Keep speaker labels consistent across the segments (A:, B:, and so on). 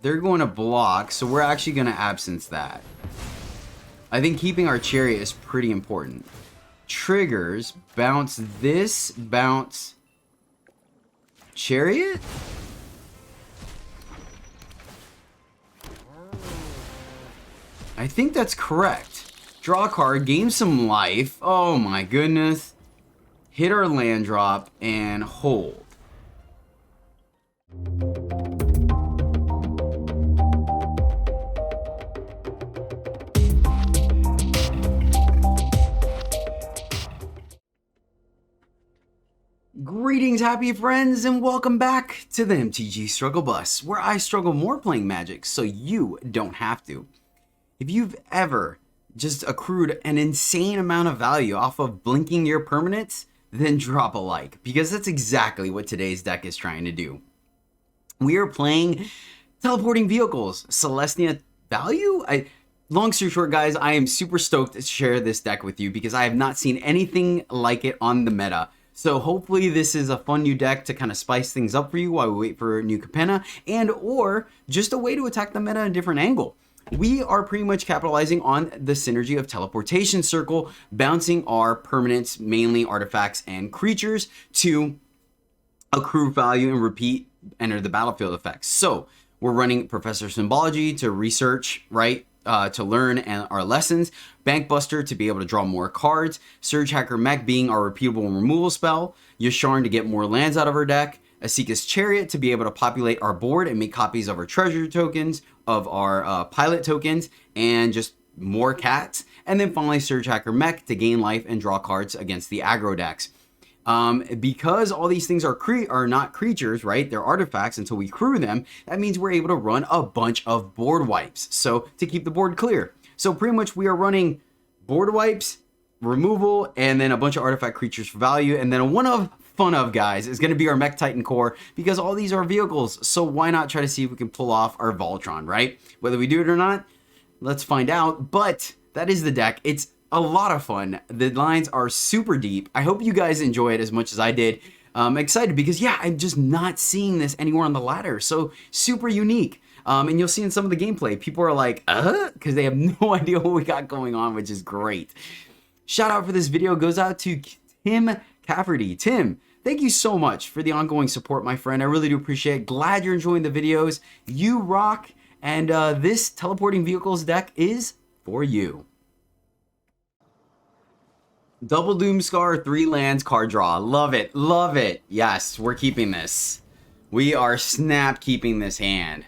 A: They're going to block, so we're actually going to absence that. I think keeping our Chariot is pretty important. Triggers, bounce this, bounce Chariot? I think that's correct. Draw a card, gain some life. Oh my goodness. Hit our land drop and hold. Greetings, happy friends, and welcome back to the MTG Struggle Bus, where I struggle more playing Magic so you don't have to. If you've ever just accrued an insane amount of value off of blinking your permanents, then drop a like, because that's exactly what today's deck is trying to do. We are playing Teleporting Vehicles, Selesnya value? Long story short, guys, I am super stoked to share this deck with you because I have not seen anything like it on the meta. So hopefully this is a fun new deck to kind of spice things up for you while we wait for new Capenna, and or just a way to attack the meta at a different angle. We are pretty much capitalizing on the synergy of Teleportation Circle, bouncing our permanents, mainly artifacts and creatures, to accrue value and repeat enter the battlefield effects. So we're running Professor of Symbology to research, right? To learn and our lessons, Bankbuster to be able to draw more cards, Surgehacker Mech being our repeatable removal spell, Yasharn to get more lands out of our deck, Esika's Chariot to be able to populate our board and make copies of our treasure tokens, of our pilot tokens, and just more cats, and then finally Surgehacker Mech to gain life and draw cards against the aggro decks. Because all these things are not creatures, right? They're artifacts until we crew them. That means we're able to run a bunch of board wipes. So to keep the board clear. So pretty much we are running board wipes, removal, and then a bunch of artifact creatures for value. And then one of fun of, guys, is going to be our Mechtitan Core, because all these are vehicles. So why not try to see if we can pull off our Voltron, right? Whether we do it or not, let's find out. But that is the deck. It's a lot of fun. The lines are super deep. I hope you guys enjoy it as much as I did. I'm excited because, yeah, I'm just not seeing this anywhere on the ladder. So super unique. And you'll see in some of the gameplay, people are like, because they have no idea what we got going on, which is great. Shout out for this video goes out to Tim Cafferty. Tim, thank you so much for the ongoing support, my friend. I really do appreciate it. Glad you're enjoying the videos. You rock. And this Teleporting Vehicles deck is for you. Double Doomskar, 3 lands, card draw. Love it. Love it. Yes, we're keeping this. We are snap keeping this hand.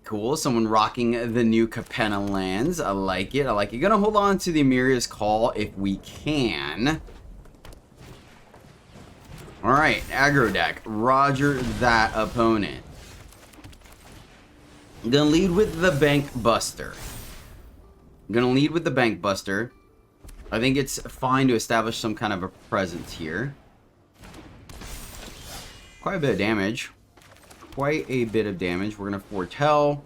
A: Cool. Someone rocking the new Capenna lands. I like it. I like it. Gonna hold on to the Emeria's Call if we can. Alright, aggro deck. Roger that, opponent. I'm gonna lead with the Bankbuster. I think it's fine to establish some kind of a presence here. Quite a bit of damage. We're going to foretell.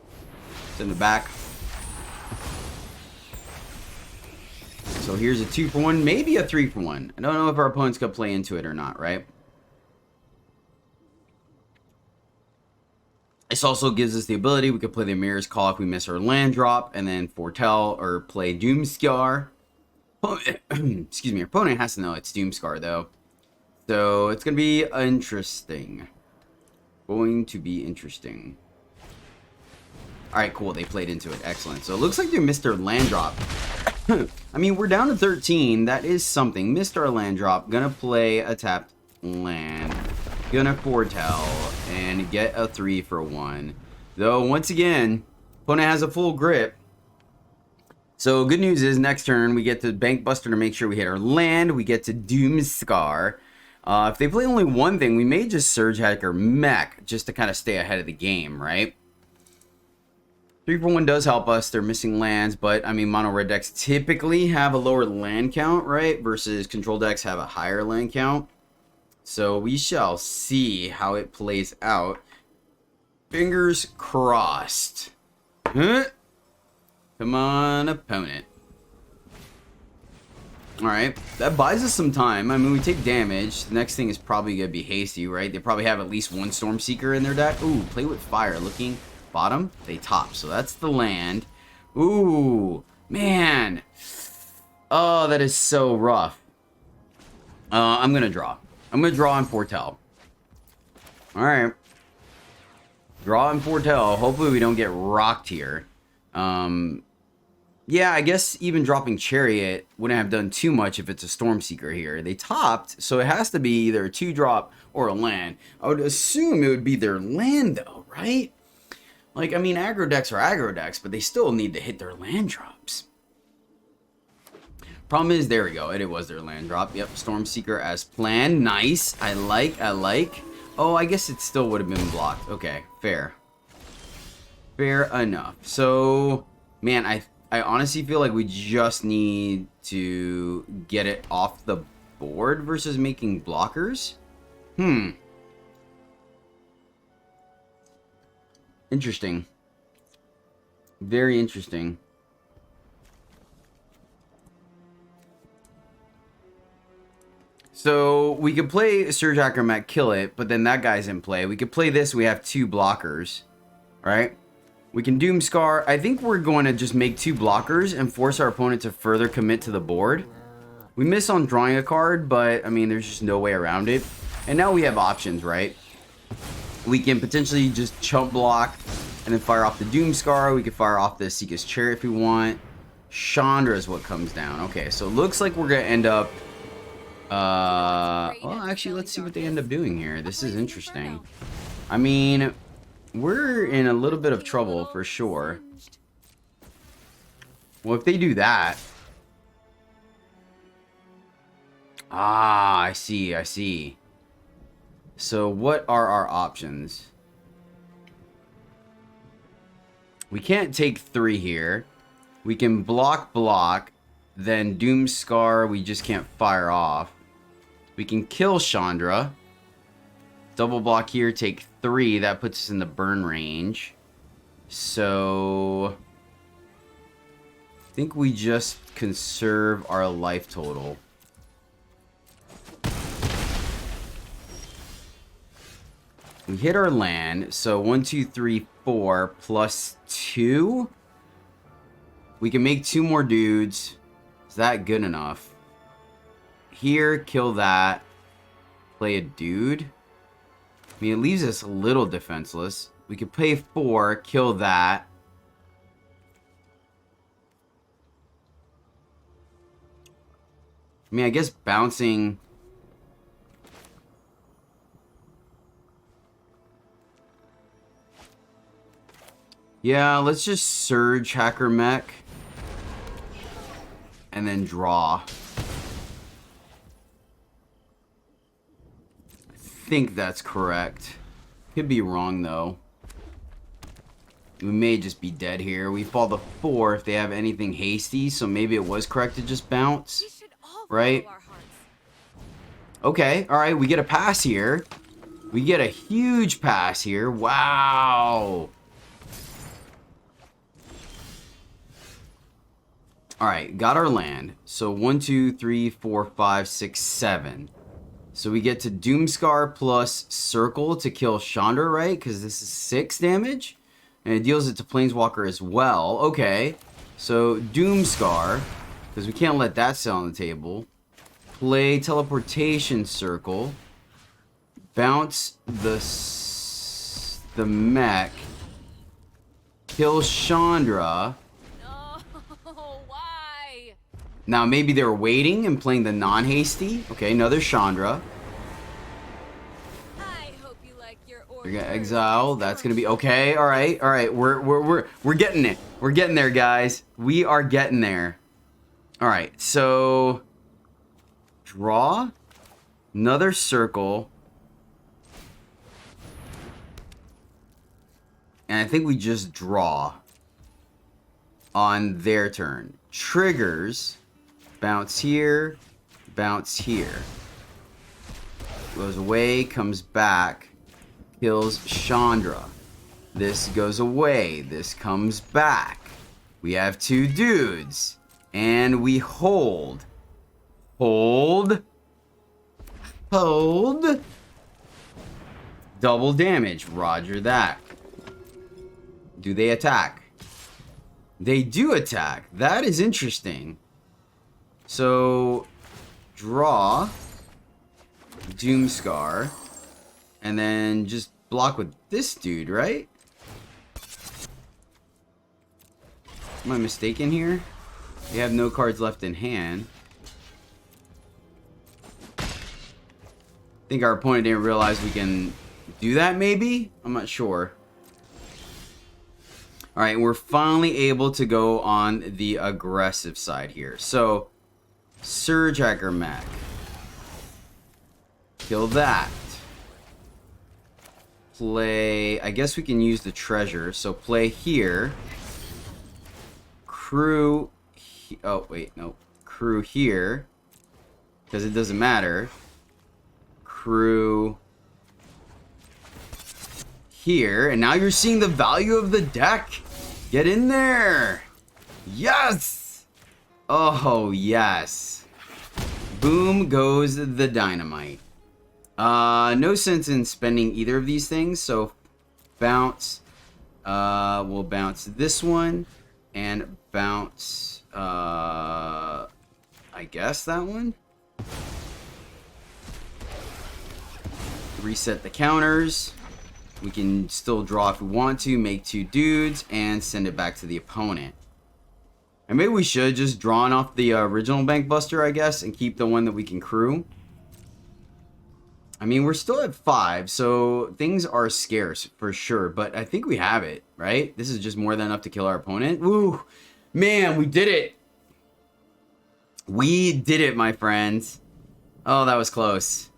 A: It's in the back. So here's a 2-for-1, maybe a 3-for-1. I don't know if our opponent's going to play into it or not, right? This also gives us the ability, we could play the Emeria's Call if we miss our land drop, and then foretell or play Doomskar. Excuse me, our opponent has to know it's Doomskar though. So it's going to be interesting. Alright, cool. They played into it. Excellent. So it looks like they missed their land drop. I mean, we're down to 13. That is something. Missed our land drop. Gonna play a tapped land. Gonna foretell and get a 3-for-1. Though, once again, opponent has a full grip. So good news is next turn we get to Bankbuster to make sure we hit our land. We get to Doomskar. If they play only one thing, we may just Surgehacker Mech just to kind of stay ahead of the game, right? 3-for-1 does help us. They're missing lands, but I mean, mono red decks typically have a lower land count, right? Versus control decks have a higher land count. So we shall see how it plays out. Fingers crossed. Huh? Come on, opponent. Alright, that buys us some time. I mean, we take damage. The next thing is probably going to be hasty, right? They probably have at least one Stormseeker in their deck. Ooh, play with fire. Looking bottom, they top. So that's the land. Ooh, man. Oh, that is so rough. I'm going to draw. I'm going to draw and foretell. Alright. Draw and foretell. Hopefully we don't get rocked here. Yeah, I guess even dropping Chariot wouldn't have done too much if it's a Stormseeker here. They topped, so it has to be either a 2-drop or a land. I would assume it would be their land, though, right? Like, I mean, aggro decks are aggro decks, but they still need to hit their land drops. Problem is, there we go. It was their land drop. Yep, Stormseeker as planned. Nice. I like. Oh, I guess it still would have been blocked. Okay, fair. Fair enough. So, man, I honestly feel like we just need to get it off the board versus making blockers. Interesting. Very interesting. So we could play Surgehacker Mech, kill it, but then that guy's in play. We could play this, we have 2 blockers, right? We can Doomskar. I think we're going to just make 2 blockers and force our opponent to further commit to the board. We miss on drawing a card, but I mean, there's just no way around it. And now we have options, right? We can potentially just chump block and then fire off the Doomskar. We can fire off the Esika's Chariot if we want. Chandra is what comes down. Okay, so it looks like we're going to end up... well, actually, let's see what they end up doing here. This is interesting. I mean... we're in a little bit of trouble for sure. Well, if they do that... ah, I see. So what are our options? We can't take 3 here. We can block, then Doomskar we just can't fire off. We can kill Chandra. Double block here, take 3. That puts us in the burn range. So... I think we just conserve our life total. We hit our land. So 1, 2, 3, 4 plus 2. We can make 2 more dudes. Is that good enough? Here, kill that. Play a dude. I mean, it leaves us a little defenseless. We could pay 4, kill that. I mean, I guess bouncing... yeah, let's just Surgehacker Mech. And then draw. I think that's correct. Could be wrong though. We may just be dead here. We fall to 4 if they have anything hasty, so maybe it was correct to just bounce. Right? Okay, alright, we get a pass here. We get a huge pass here. Wow. Alright, got our land. So 1, 2, 3, 4, 5, 6, 7. So we get to Doomskar plus Circle to kill Chandra, right? Because this is 6 damage. And it deals it to Planeswalker as well. Okay. So Doomskar, because we can't let that sit on the table. Play Teleportation Circle. Bounce the mech. Kill Chandra. Now, maybe they were waiting and playing the non-hasty. Okay, another Chandra.
B: I hope you like your
A: We're gonna exile. That's gonna be okay. All right, all right. We're getting it. We're getting there, guys. We are getting there. All right. So, draw another circle, and I think we just draw on their turn. Triggers. Bounce here, bounce here. Goes away, comes back, kills Chandra. This goes away, this comes back. We have 2 dudes, and we hold. Hold. Hold. Double damage. Roger that. Do they attack? They do attack. That is interesting. So, draw. Doomskar. And then just block with this dude, right? Am I mistaken here? We have no cards left in hand. I think our opponent didn't realize we can do that, maybe? I'm not sure. Alright, we're finally able to go on the aggressive side here. So, Surgehacker Mech. Kill that. Play... I guess we can use the treasure. So, play here. Crew... Oh, wait, no. Crew here. Because it doesn't matter. Crew... here. And now you're seeing the value of the deck. Get in there. Yes. Oh, yes. Boom goes the dynamite. No sense in spending either of these things. So bounce. We'll bounce this one. And bounce, I guess that one. Reset the counters. We can still draw if we want to, make 2 dudes, and send it back to the opponent. And maybe we should just drawn off the original Bankbuster, I guess, and keep the one that we can crew. I mean, we're still at 5, so things are scarce for sure, but I think we have it, right? This is just more than enough to kill our opponent. Woo! Man, we did it! We did it, my friends. Oh, that was close.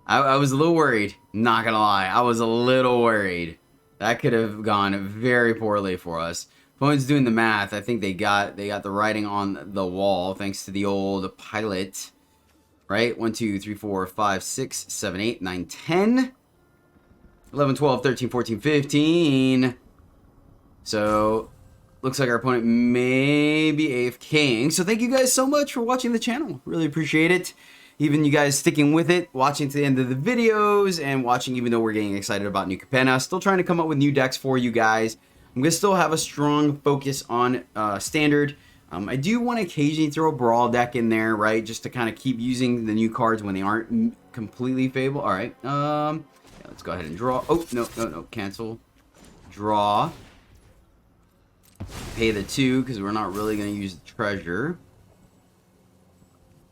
A: I was a little worried, not gonna lie. I was a little worried. That could have gone very poorly for us. Opponent's doing the math. I think they got the writing on the wall thanks to the old pilot. Right? 1, 2, 3, 4, 5, 6, 7, 8, 9, 10. 11, 12, 13, 14, 15. So, looks like our opponent may be AFKing. So thank you guys so much for watching the channel. Really appreciate it. Even you guys sticking with it, watching to the end of the videos, and watching even though we're getting excited about new Capenna. Still trying to come up with new decks for you guys. I'm going to still have a strong focus on Standard. I do want to occasionally throw a Brawl deck in there, right? Just to kind of keep using the new cards when they aren't completely favorable. All right. Yeah, let's go ahead and draw. Oh, no. Cancel. Draw. Pay the 2 because we're not really going to use the treasure.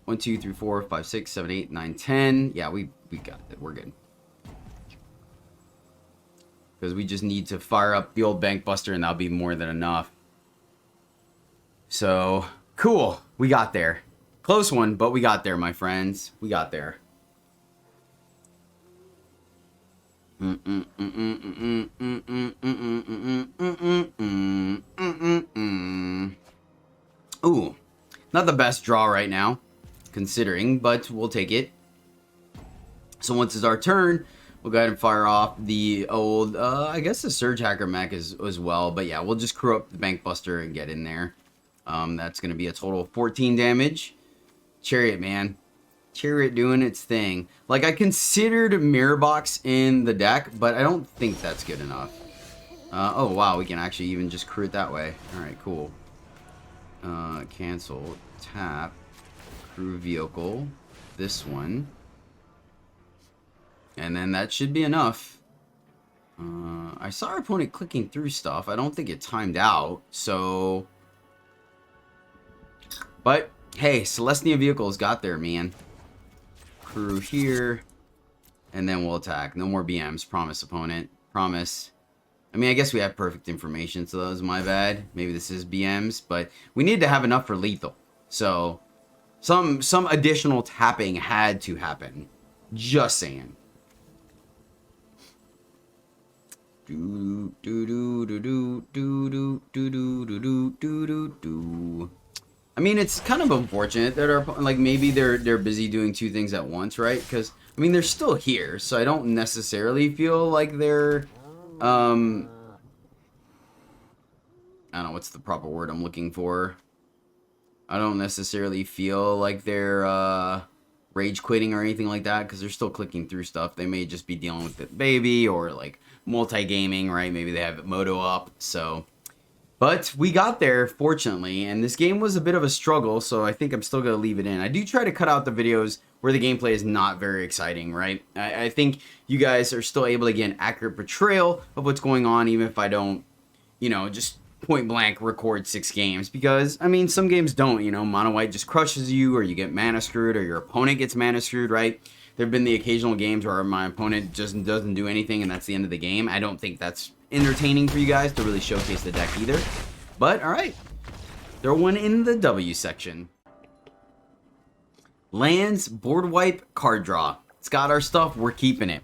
A: 1, 2, 3, 4, 5, 6, 7, 8, 9, 10. Yeah, we got it. We're good. Because we just need to fire up the old Bankbuster and that'll be more than enough. So, cool. We got there. Close one, but we got there, my friends. We got there. Ooh. Not the best draw right now, considering, but we'll take it. So once it's our turn, we'll go ahead and fire off the old, I guess the Surgehacker Mech as well. But yeah, we'll just crew up the Bankbuster and get in there. That's going to be a total of 14 damage. Chariot, man. Chariot doing its thing. Like, I considered Mirror Box in the deck, but I don't think that's good enough. Oh, wow, we can actually even just crew it that way. Alright, cool. Cancel. Tap. Crew vehicle. This one. And then that should be enough. I saw our opponent clicking through stuff. I don't think it timed out, so... But, hey, Selesnya vehicles got there, man. Crew here. And then we'll attack. No more BMs. Promise, opponent. Promise. I mean, I guess we have perfect information, so that was my bad. Maybe this is BMs, but we need to have enough for lethal. So, some additional tapping had to happen. Just saying. Do do do do do do do do do do do do do. I mean, it's kind of unfortunate that our, like, maybe they're busy doing 2 things at once, right? Because I mean, they're still here, so I don't necessarily feel like they're I don't know what's the proper word I'm looking for. I don't necessarily feel like they're rage quitting or anything like that, because they're still clicking through stuff. They may just be dealing with the baby or like multi-gaming, right? Maybe they have Moto up, so... But we got there, fortunately, and this game was a bit of a struggle, so I think I'm still going to leave it in. I do try to cut out the videos where the gameplay is not very exciting, right? I think you guys are still able to get an accurate portrayal of what's going on, even if I don't, you know, just point blank record 6 games. Because, I mean, some games don't, you know, mono white just crushes you, or you get mana screwed, or your opponent gets mana screwed, right? There have been the occasional games where my opponent just doesn't do anything, and that's the end of the game. I don't think that's entertaining for you guys to really showcase the deck either. But alright, throw one in the W section. Lands, board wipe, card draw. It's got our stuff, we're keeping it.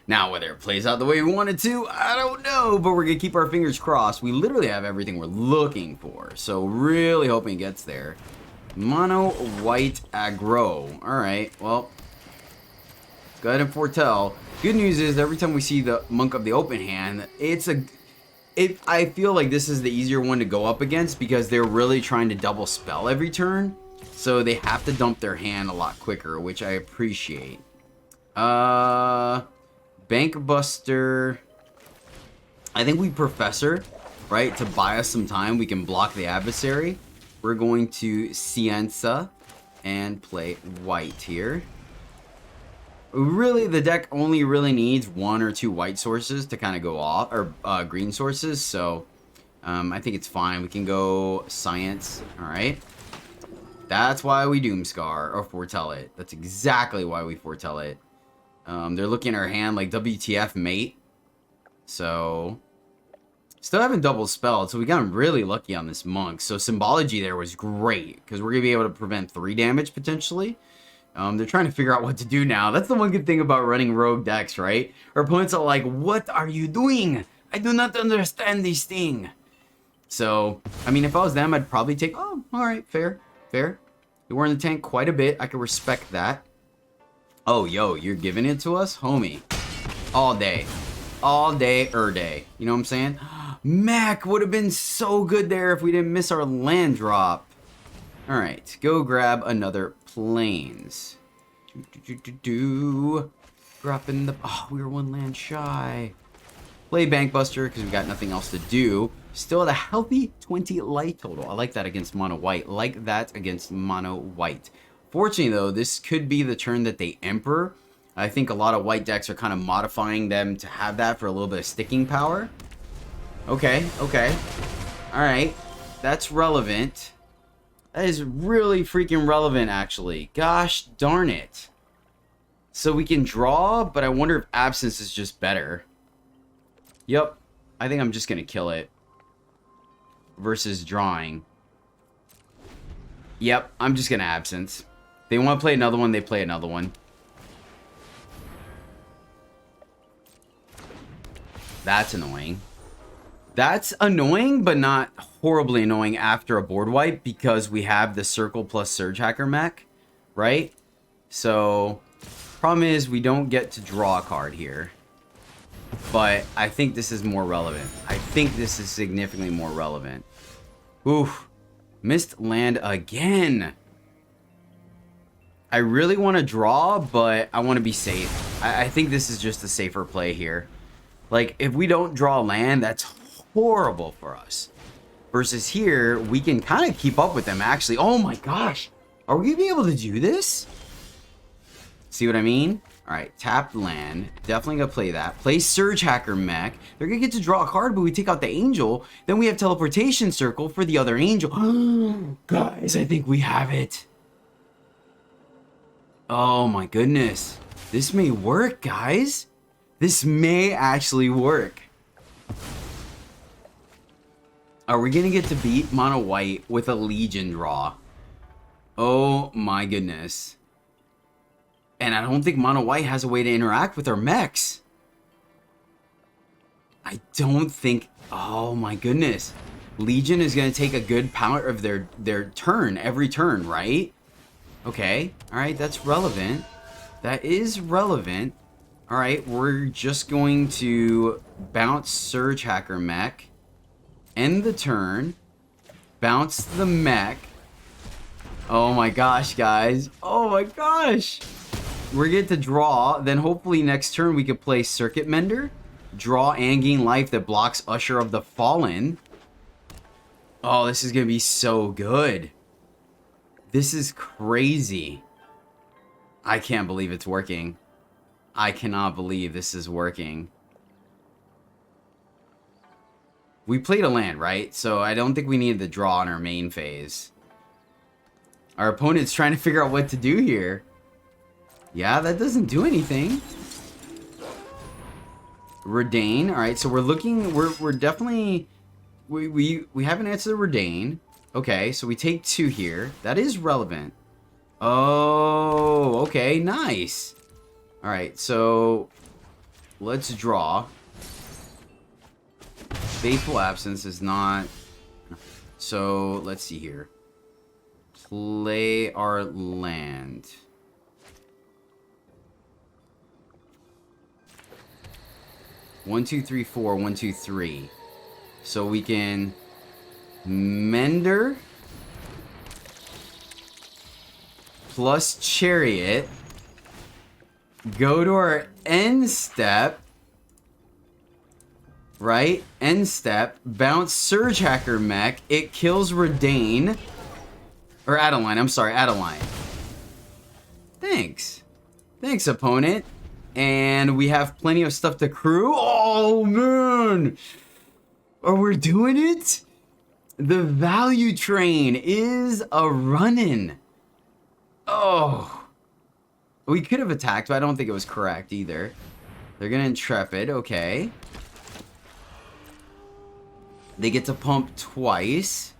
A: Now whether it plays out the way we want it to, I don't know, but we're gonna keep our fingers crossed. We literally have everything we're looking for, so really hoping it gets there. Mono white aggro. Alright, well, let's go ahead and foretell. Good news is every time we see the Monk of the Open Hand, I feel like this is the easier one to go up against, because they're really trying to double spell every turn, so they have to dump their hand a lot quicker, which I appreciate. Bankbuster. I think we Professor, right, to buy us some time. We can block the adversary. We're going to Cienza and play white here. Really, the deck only really needs 1 or 2 white sources to kind of go off, or green sources, so I think it's fine. We can go Science, alright. That's why we Doomskar, or foretell it. That's exactly why we foretell it. They're looking at our hand like WTF, mate. So, still haven't double spelled, so we got really lucky on this Monk. So Symbology there was great, because we're going to be able to prevent 3 damage, potentially. They're trying to figure out what to do now. That's the one good thing about running rogue decks, right? Our opponents are like, what are you doing? I do not understand this thing. So, I mean, if I was them, I'd probably take... Oh, alright, fair, fair. You were in the tank quite a bit. I can respect that. Oh, yo, you're giving it to us? Homie. All day. All day, day. You know what I'm saying? Mech would have been so good there if we didn't miss our land drop. Alright, go grab another planes. Dropping the... Oh, we were 1 land shy. Play Bankbuster because we got nothing else to do. Still at a healthy 20 light total. I like that against mono white. Like that against mono white. Fortunately, though, this could be the turn that they Emperor. I think a lot of white decks are kind of modifying them to have that for a little bit of sticking power. Okay, okay. Alright, that's relevant. That is really freaking relevant, actually. Gosh darn it. So we can draw, but I wonder if Absence is just better. Yep. I think I'm just going to kill it. Versus drawing. Yep, I'm just going to Absence. They want to play another one, they play another one. That's annoying. That's annoying, but not horribly annoying after a board wipe, because we have the Circle plus Surgehacker Mech, right? So, problem is we don't get to draw a card here. But I think this is more relevant. I think this is significantly more relevant. Oof. Missed land again. I really want to draw, but I want to be safe. I think this is just a safer play here. Like, if we don't draw land, that's horrible for us. Versus here, we can kind of keep up with them, actually. Oh my gosh. Are we going to be able to do this? See what I mean? Alright, tapped land. Definitely going to play that. Play Surgehacker Mech. They're going to get to draw a card, but we take out the Angel. Then we have Teleportation Circle for the other Angel. Guys, I think we have it. Oh my goodness. This may work, guys. This may actually work. Are we going to get to beat mono white with a Legion draw? Oh my goodness. And I don't think mono white has a way to interact with our mechs. I don't think... Oh my goodness. Legion is going to take a good power of their turn, every turn, right? Okay. Alright, that's relevant. That is relevant. Alright, we're just going to bounce Surgehacker Mech. End the turn. Bounce the mech. Oh my gosh, guys. Oh my gosh. We're going to draw. Then hopefully next turn we could play Circuit Mender. Draw and gain life that blocks Usher of the Fallen. Oh, this is going to be so good. This is crazy. I can't believe it's working. I cannot believe this is working. We played a land, right? So I don't think we needed the draw on our main phase. Our opponent's trying to figure out what to do here. Yeah, that doesn't do anything. Redain. Alright, so we're looking... We're definitely... We haven't answered the Redain. Okay, so we take 2 here. That is relevant. Oh, okay, nice. Alright, so... Let's draw. Fateful Absence is not... So, let's see here. Play our land. One, two, three, four. 1, 2, 3. So we can... Mender. Plus Chariot. Go to our end step. Right? End step. Bounce Surgehacker Mech. It kills Redain. Or Adeline. I'm sorry. Adeline. Thanks. Thanks, opponent. And we have plenty of stuff to crew. Oh, man. Are we doing it? The value train is a running. Oh. We could have attacked, but I don't think it was correct either. They're going to Intrepid. Okay. They get to pump twice.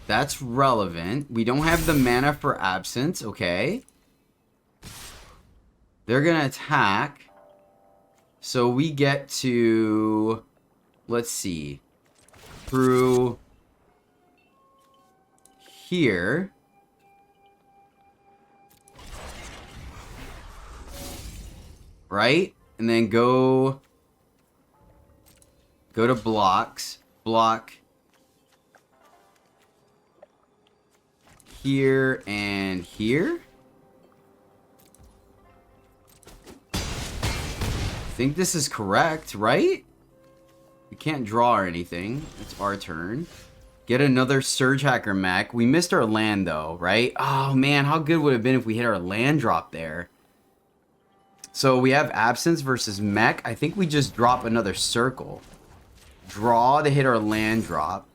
A: That's relevant. We don't have the mana for Absence. Okay. They're going to attack. So we get to... Let's see. Through... Here. Right? And then go to blocks. Block here and here. I think this is correct, right? We can't draw or anything. It's our turn. Get another Surgehacker Mech. We missed our land though, right? Oh man, how good would it have been if we hit our land drop there? So we have Absence versus Mech. I think we just drop another circle. Draw to hit our land drop.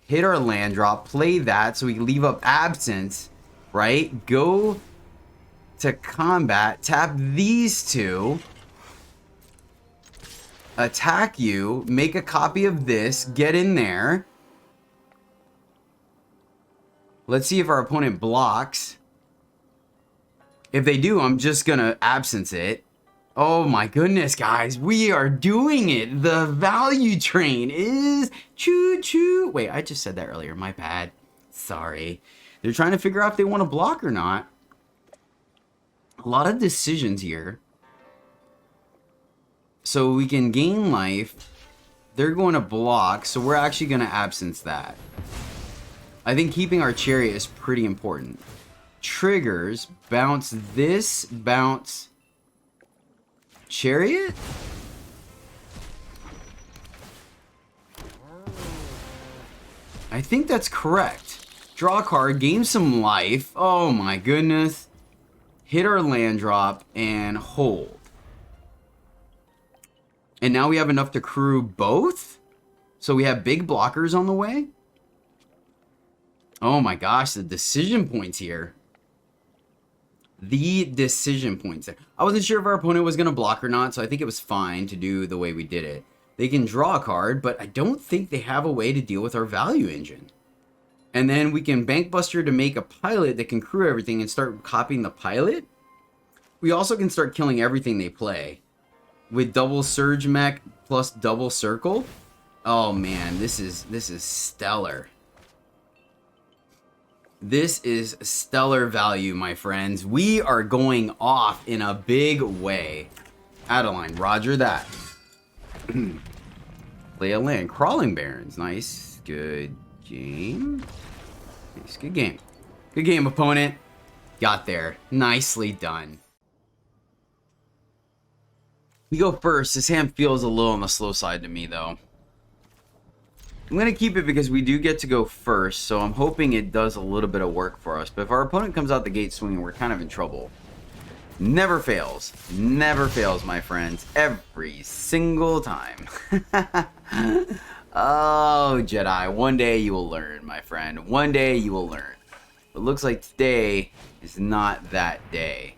A: Hit our land drop. Play that so we can leave up Absence. Right? Go to combat. Tap these 2. Attack you. Make a copy of this. Get in there. Let's see if our opponent blocks. If they do, I'm just gonna Absence it. Oh my goodness, guys. We are doing it. The value train is choo-choo. Wait, I just said that earlier. My bad. Sorry. They're trying to figure out if they want to block or not. A lot of decisions here. So we can gain life. They're going to block, so we're actually going to Absence that. I think keeping our Chariot is pretty important. Triggers. Bounce this. Bounce... Chariot? I think that's correct. Draw a card, gain some life. Oh my goodness. Hit our land drop and hold. And now we have enough to crew both? So we have big blockers on the way? Oh my gosh, the decision points here. The decision points there. I wasn't sure if our opponent was going to block or not, so I think it was fine to do the way we did it. They can draw a card, but I don't think they have a way to deal with our value engine. And then we can Bankbuster to make a pilot that can crew everything and start copying the pilot. We also can start killing everything they play. With double Surge Mech plus double Circle. Oh man, this is stellar. This is stellar value, my friends. We are going off in a big way. Adeline, roger that. Play a land. Crawling Barrens. Nice. Good game. Nice. Good game. Good game, opponent. Got there. Nicely done. We go first. This hand feels a little on the slow side to me, though. I'm going to keep it because we do get to go first, so I'm hoping it does a little bit of work for us. But if our opponent comes out the gate swinging, we're kind of in trouble. Never fails. Never fails, my friends. Every single time. Oh, Jedi. One day you will learn, my friend. One day you will learn. But looks like today is not that day.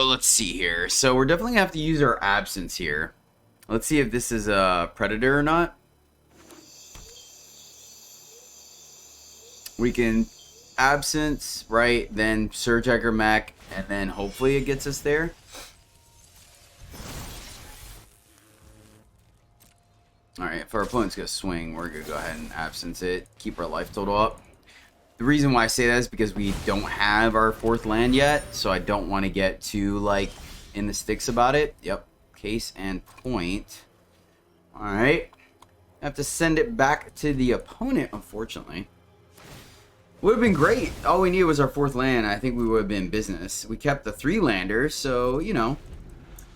A: Let's see here. So we're definitely gonna have to use our absence here. Let's see if this is a predator or not. We can absence, right? Then Surgehacker Mech, and then hopefully it gets us there. Alright, if our opponent's going to swing, we're going to go ahead and absence it. Keep our life total up. The reason why I say that is because we don't have our 4th land yet. So I don't want to get too, like, in the sticks about it. Yep. Case and point. Alright. I have to send it back to the opponent, unfortunately. Would have been great. All we needed was our 4th land. I think we would have been in business. We kept the 3-lander, so, you know.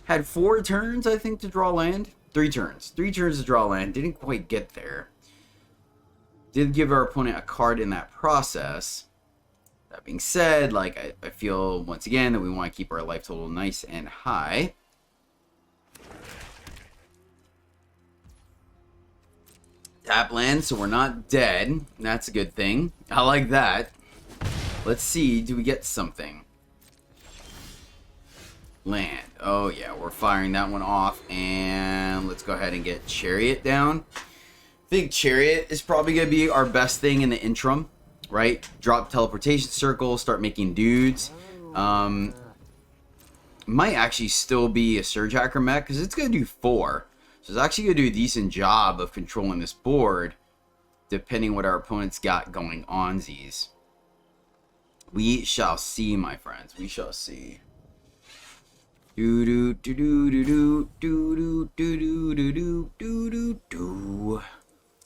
A: Had 4 turns, I think, to draw land. 3 turns. 3 turns to draw land. Didn't quite get there. Did give our opponent a card in that process. That being said, like, I feel, once again, that we want to keep our life total nice and high. Tap land, so we're not dead. That's a good thing. I like that. Let's see, do we get something? Land. Oh yeah, we're firing that one off, and let's go ahead and get Chariot down. I think Chariot is probably going to be our best thing in the interim, right? Drop Teleportation Circle, start making dudes. Might actually still be a Surgehacker Mech, because it's going to do 4. So it's actually going to do a decent job of controlling this board, depending what our opponent's got going on. Z's. We shall see, my friends. We shall see. Do do do do do do do do do do do do do.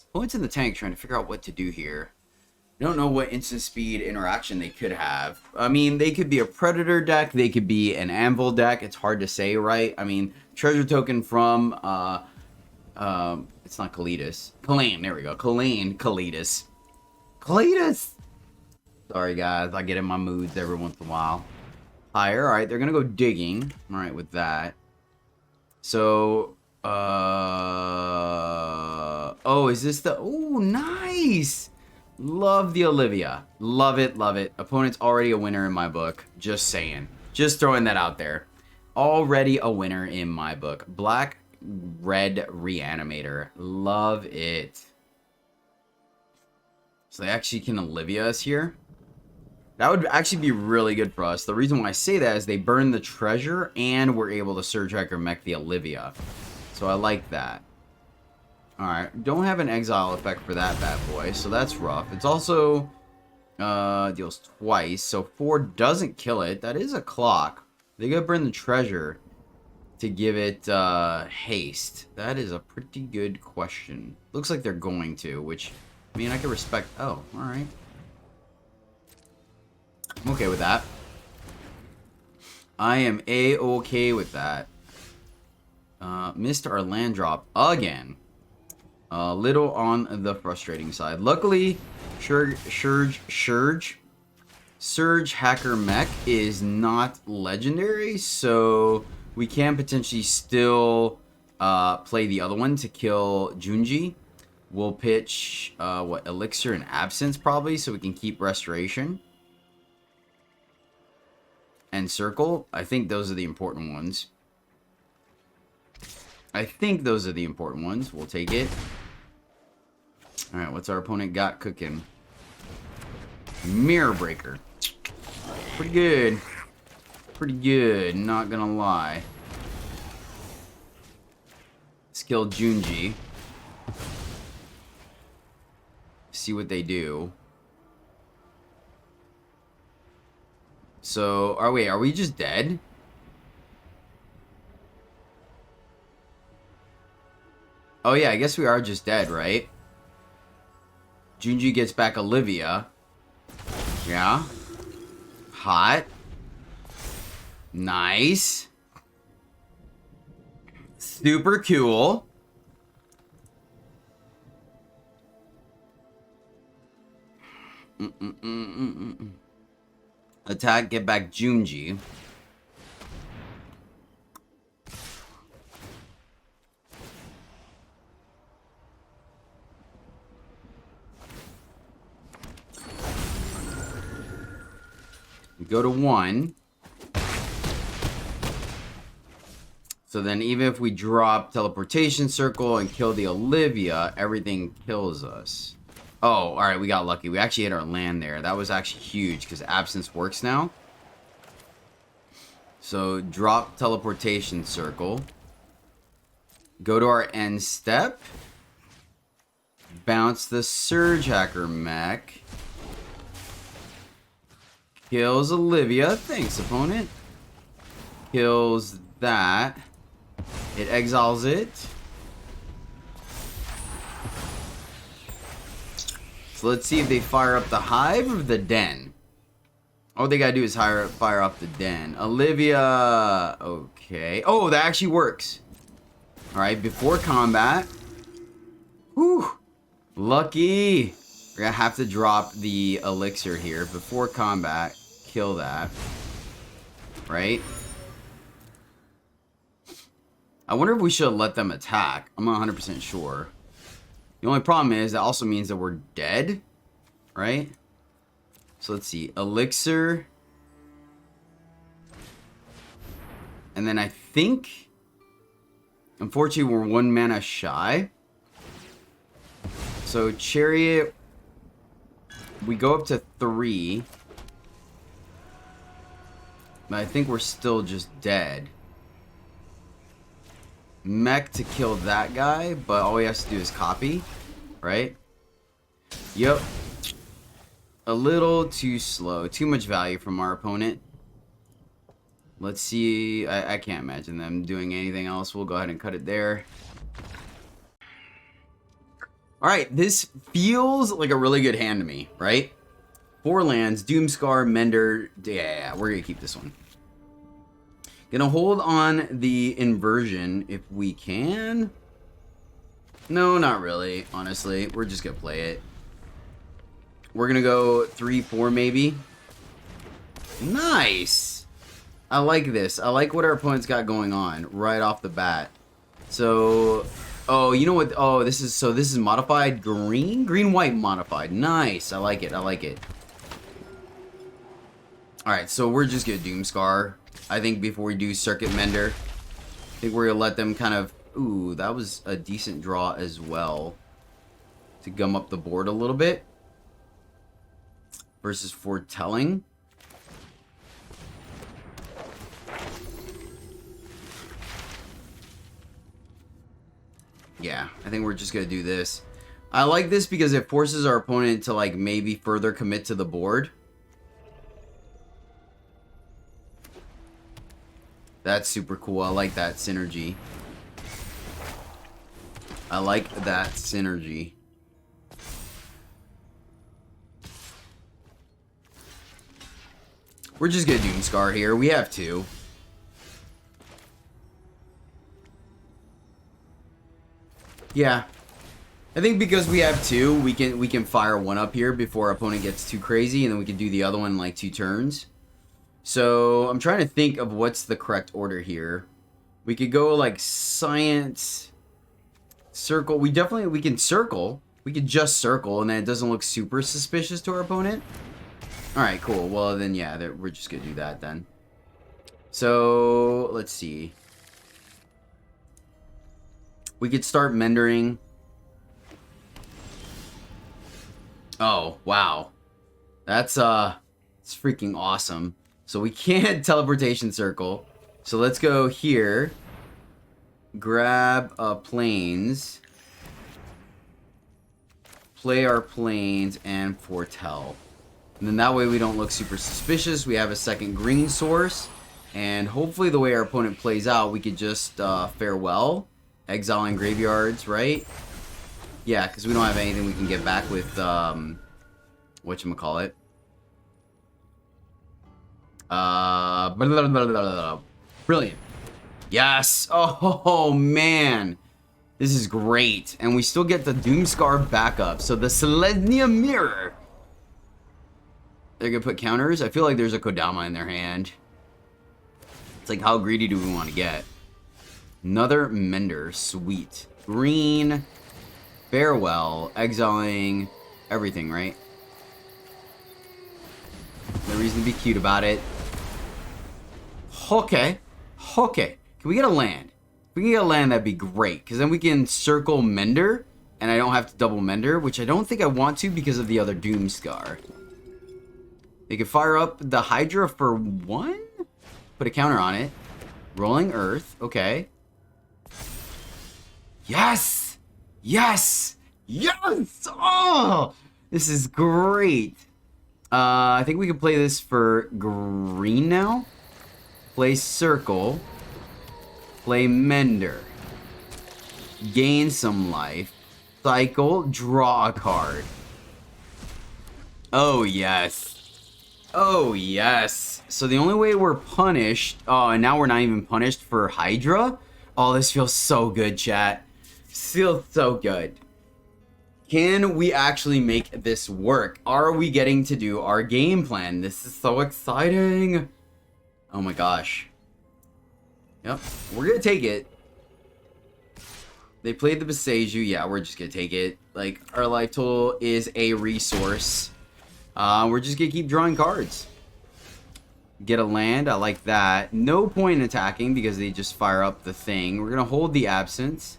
A: Opponent's in the tank trying to figure out what to do here. I don't know what instant speed interaction they could have. I mean, they could be a Predator deck. They could be an Anvil deck. It's hard to say, right? I mean, treasure token from, it's not Kalitas. Kalane, there we go. Kalane, Kalitas. Kalitas! Sorry, guys. I get in my moods every once in a while. Higher, alright. They're going to go digging. Alright, with that. So, oh, is this the... Oh, nice! Love the Olivia. Love it, love it. Opponent's already a winner in my book. Just saying. Just throwing that out there. Already a winner in my book. Black, red Reanimator. Love it. So they actually can Olivia us here. That would actually be really good for us. The reason why I say that is they burn the treasure and we're able to Surgehacker Mech the Olivia. So I like that. Alright, don't have an exile effect for that bad boy, so that's rough. It's also deals twice, so 4 doesn't kill it. That is a clock. They gotta burn the treasure to give it haste. That is a pretty good question. Looks like they're going to, which, I mean, I can respect. Oh, alright. I'm okay with that. I am A-okay with that. Missed our land drop again. A little on the frustrating side. Luckily, Surgehacker Mech is not legendary, so we can potentially still play the other one to kill Junji. We'll pitch what, Elixir and Absence probably, so we can keep Restoration. And Circle. I think those are the important ones. We'll take it. Alright, what's our opponent got cooking? Mirror Breaker. Pretty good. Pretty good, not gonna lie. Let's kill Junji. see what they do. So, are we just dead? Oh yeah, I guess we are just dead, right? Junji gets back Olivia. Yeah. Hot. Nice. Super cool. Attack, get back Junji. We go to 1. So then even if we drop Teleportation Circle and kill the Olivia, everything kills us. Oh, alright, we got lucky. We actually hit our land there. That was actually huge because Absence works now. So drop Teleportation Circle. Go to our end step. Bounce the Surgehacker Mech. Kills Olivia. Thanks, opponent. Kills that. It exiles it. So let's see if they fire up the hive or the den. All they gotta do is fire up the den. Olivia. Okay. Oh, that actually works. Alright, before combat. Whew. Lucky. We're gonna have to drop the elixir here. Before combat. Kill that. Right? I wonder if we should let them attack. I'm not 100% sure. The only problem is that also means that we're dead. Right? So let's see. Elixir. And then I think... Unfortunately, we're 1 mana shy. So Chariot... We go up to 3. But I think we're still just dead. Mech to kill that guy, but all he has to do is copy. Right? Yep. A little too slow. Too much value from our opponent. Let's see. I can't imagine them doing anything else. We'll go ahead and cut it there. Alright, this feels like a really good hand to me, right? 4 lands, Doomskar, Mender. Yeah, we're going to keep this one. Gonna hold on the Inversion if we can. No, not really, honestly. We're just going to play it. We're going to go 3-4 maybe. Nice! I like this. I like what our opponent's got going on right off the bat. So, oh, you know what? Oh, this is modified green? Green-white modified. Nice. I like it. I like it. Alright, so we're just going to Doomskar. I think before we do Circuit Mender. I think we're going to let them kind of... Ooh, that was a decent draw as well. To gum up the board a little bit. Versus Foretelling. Yeah, I think we're just going to do this. I like this because it forces our opponent to, like, maybe further commit to the board. That's super cool. I like that synergy. I like that synergy. We're just going to Doomskar here. We have 2. Yeah. I think because we have 2, we can fire 1 up here before our opponent gets too crazy, and then we can do the other one in like 2 turns. So I'm trying to think of what's the correct order here. We could go like Science, Circle. We can Circle. We could just Circle, and then it doesn't look super suspicious to our opponent. Alright, cool. Well, then, yeah, we're just going to do that then. So, let's see. We could start Mendering. Oh, wow. That's it's freaking awesome. So we can't Teleportation Circle. So let's go here. Grab Plains. play our planes, and foretell. And then that way we don't look super suspicious. We have a second green source. And hopefully the way our opponent plays out, we could just farewell. Exiling graveyards, right? Yeah, because we don't have anything we can get back with, whatchamacallit. Brilliant. Yes! Oh, man! This is great. And we still get the Doomskar backup. So the Selesnya mirror. They're gonna put counters. I feel like there's a Kodama in their hand. It's like, how greedy do we want to get? Another Mender. Sweet. Green. Farewell. Exiling. Everything, right? No reason to be cute about it. Okay. Okay. Can we get a land? If we can get a land, that'd be great. Because then we can circle Mender. And I don't have to double Mender. Which I don't think I want to because of the other Doomskar. They could fire up the Hydra for 1? Put a counter on it. Rolling Earth. Okay. Yes! Yes! Yes! Oh! This is great. I think we can play this for green now. Play Circle. Play Mender. Gain some life. Cycle. Draw a card. Oh, yes. Oh, yes. So the only way we're punished... Oh, and now we're not even punished for Hydra? Oh, this feels so good, chat. Feels so good. Can we actually make this work? Are we getting to do our game plan? This is so exciting. Oh my gosh. Yep. We're going to take it. They played the Beseju. Yeah, we're just going to take it. Like, our life total is a resource. We're just going to keep drawing cards. Get a land. I like that. No point in attacking because they just fire up the thing. We're going to hold the Absence.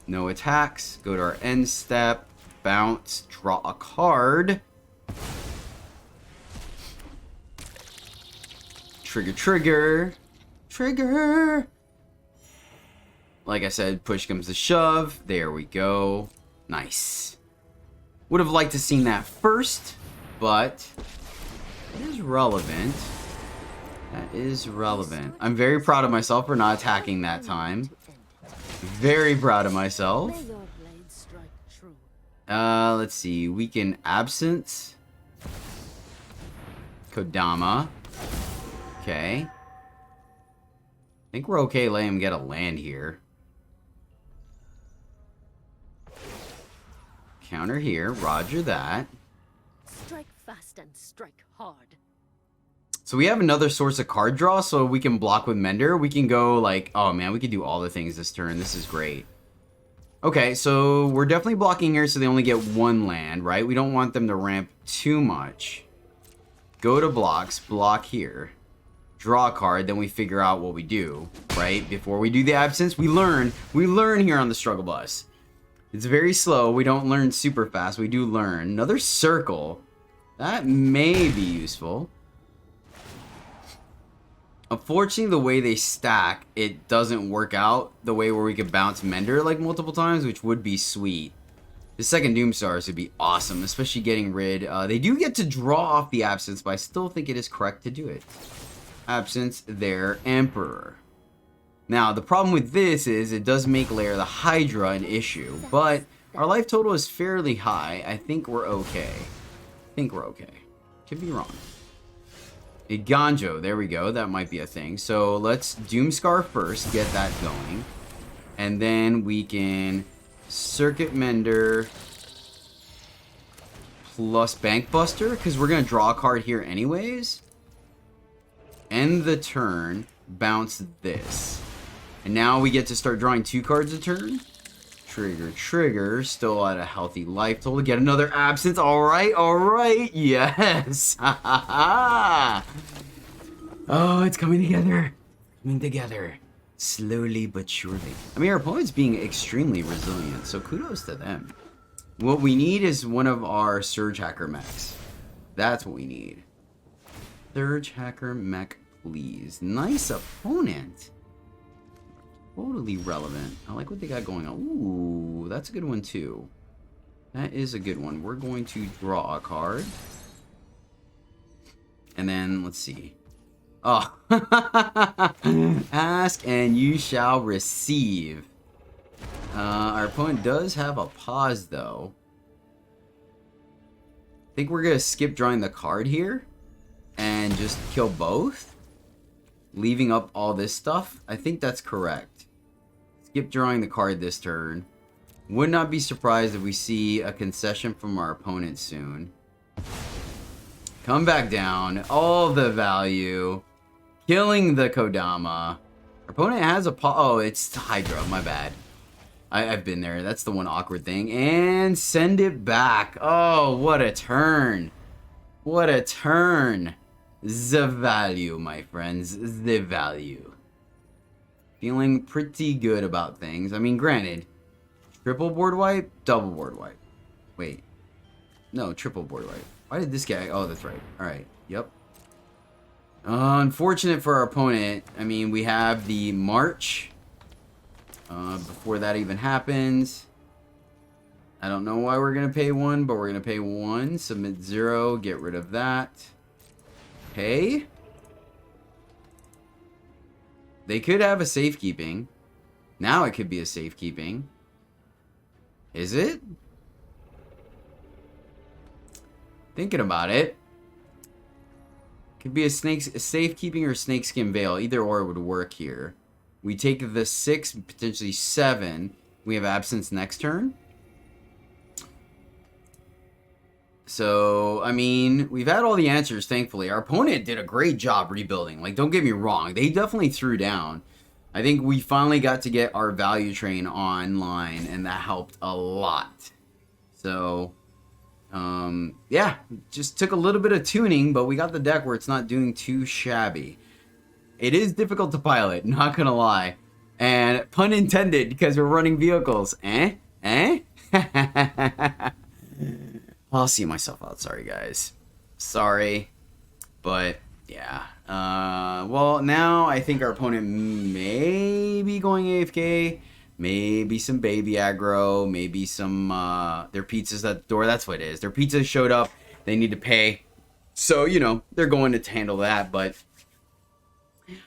A: No attacks. Go to our end step. Bounce. Draw a card. Trigger, trigger. Trigger. Like I said, push comes to shove. There we go. Nice. Would have liked to seen that first, but it is relevant. That is relevant. I'm very proud of myself for not attacking that time. Very proud of myself. Let's see. We can Absence. Kodama. Okay. I think we're okay letting him get a land here. Counter here. Roger that.
B: Strike fast and strike hard.
A: So we have another source of card draw, so we can block with Mender. We can go like, oh man, we can do all the things this turn. This is great. Okay, so we're definitely blocking here so they only get one land, right? We don't want them to ramp too much. Go to blocks, block here. Draw a card, then we figure out what we do, right? Before we do the Absence, we learn. We learn here on the Struggle Bus. It's very slow. We don't learn super fast. We do learn. Another Circle. That may be useful. Unfortunately, the way they stack, it doesn't work out the way where we could bounce Mender like multiple times, which would be sweet. The second Doomstars would be awesome, especially getting rid. They do get to draw off the Absence, but I still think it is correct to do it. Absence, there, Emperor. Now, the problem with this is it does make Lair the Hydra an issue, but our life total is fairly high. I think we're okay. Could be wrong. Eiganjo, there we go. That might be a thing. So let's Doomskar first, get that going. And then we can Circuit Mender plus Bankbuster, because we're going to draw a card here anyways. End the turn, bounce this. And now we get to start drawing 2 cards a turn. Trigger, trigger. Still at a healthy life total. Get another Absence. Alright, alright. Yes. Oh, it's coming together. Coming together. Slowly but surely. I mean, our opponent's being extremely resilient, so kudos to them. What we need is one of our Surgehacker Mechs. That's what we need. Surgehacker Mech, please. Nice opponent. Totally relevant. I like what they got going on. Ooh, that's a good one too. That is a good one. We're going to draw a card. And then, let's see. Oh. Ask and you shall receive. Our opponent does have a pause, though. I think we're going to skip drawing the card here. And just kill both. Leaving up all this stuff. I think that's correct. Skip drawing the card this turn. Would not be surprised if we see a concession from our opponent soon. Come back down. All the value. Killing the Kodama. Our opponent has a oh, it's Hydra. My bad. I've been there. That's the one awkward thing. And send it back. Oh, what a turn. What a turn. The value, my friends. The value. Feeling pretty good about things. I mean, granted, triple board wipe, double board wipe. Wait. No, triple board wipe. Why did this guy... Oh, that's right. Alright. Yep. Unfortunate for our opponent. I mean, we have the March. Before that even happens. I don't know why we're going to pay 1, but we're going to pay 1. Submit 0. Get rid of that. Okay. They could have a safekeeping. Now it could be a safekeeping. Is it? Thinking about it. Could be a safekeeping or snakeskin veil. Either or would work here. We take the 6, potentially 7. We have absence next turn. So, I mean, we've had all the answers, thankfully. Our opponent did a great job rebuilding. Like, don't get me wrong. They definitely threw down. I think we finally got to get our value train online, and that helped a lot. So, yeah, just took a little bit of tuning, but we got the deck where it's not doing too shabby. It is difficult to pilot, not gonna lie. And pun intended, because we're running vehicles. I'll see myself out. Sorry, guys. Sorry. But, yeah. Well, now I think our opponent may be going AFK. Maybe some baby aggro. Maybe some, their pizza's at the door. That's what it is. Their pizza showed up. They need to pay. So, you know, they're going to handle that. But,